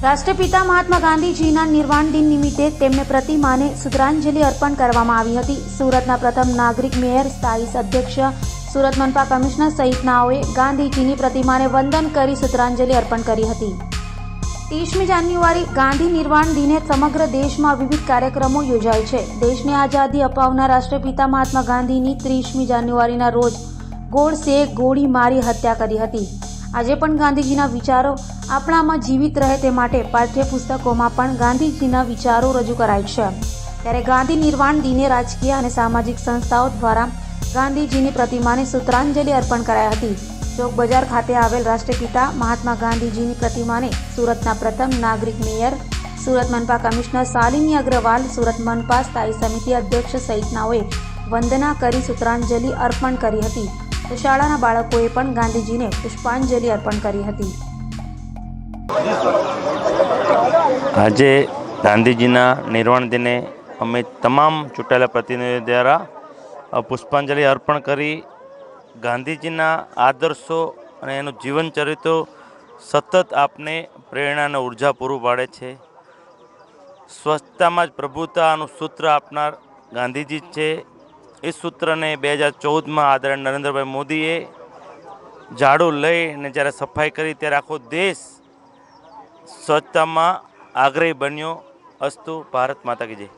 રાષ્ટ્રપિતા મહાત્મા ગાંધીજીના નિર્વાણ દિન નિમિત્તે તેમને પ્રતિમાને શ્રદ્ધાંજલિ અર્પણ કરવામાં આવી હતી। સુરતના પ્રથમ નાગરિક મેયર, સ્થાયી અધ્યક્ષ, સુરત મનપા કમિશનર સહિતનાઓએ ગાંધીજીની પ્રતિમાને વંદન કરી શ્રદ્ધાંજલિ અર્પણ કરી હતી। 30મી જાન્યુઆરી ગાંધી નિર્વાણ દિને સમગ્ર દેશમાં વિવિધ કાર્યક્રમો યોજાય છે। દેશને આઝાદી અપાવનાર રાષ્ટ્રપિતા મહાત્મા ગાંધીની 30મી જાન્યુઆરીના રોજ ગોડસેએ ગોળી મારી હત્યા કરી હતી। આજે પણ ગાંધીજીના વિચારો આપણામાં જીવિત રહે તે માટે પાઠ્યપુસ્તકોમાં પણ ગાંધીજીના વિચારો રજૂ કરાય છે। ત્યારે ગાંધી નિર્વાણ દિને રાજકીય અને સામાજિક સંસ્થાઓ દ્વારા ગાંધીજીની પ્રતિમાને શ્રદ્ધાંજલિ અર્પણ કરાઈ હતી। ચોક બજાર ખાતે આવેલ રાષ્ટ્રપિતા મહાત્મા ગાંધીજીની પ્રતિમાને સુરતના પ્રથમ નાગરિક મેયર, સુરત મનપા કમિશનર શાલિની અગ્રવાલ, સુરત મનપા સ્થાયી સમિતિ અધ્યક્ષ સહિતનાઓએ વંદના કરી શ્રદ્ધાંજલિ અર્પણ કરી હતી। તો શાળાના બાળકોએ પણ ગાંધીજીને પુષ્પાંજલિ અર્પણ કરી હતી। આજે ગાંધીજીના નિર્વાણ દિને અમે તમામ ચૂંટાયેલા પ્રતિનિધિઓ દ્વારા પુષ્પાંજલિ અર્પણ કરી ગાંધીજીના આદર્શો અને એનું જીવન ચરિત્રો સતત આપને પ્રેરણા અને ઉર્જા પૂરું પાડે છે। સ્વચ્છતામાં જ પ્રભુતાનું સૂત્ર આપનાર ગાંધીજી છે। એ સૂત્રને 2014માં આદરણીય નરેન્દ્રભાઈ મોદીએ ઝાડુ લઈને જ્યારે સફાઈ કરી ત્યારે આખો દેશ સ્વચ્છતામાં આગ્રહી બન્યો। અસ્તુ ભારત માતા કી જય।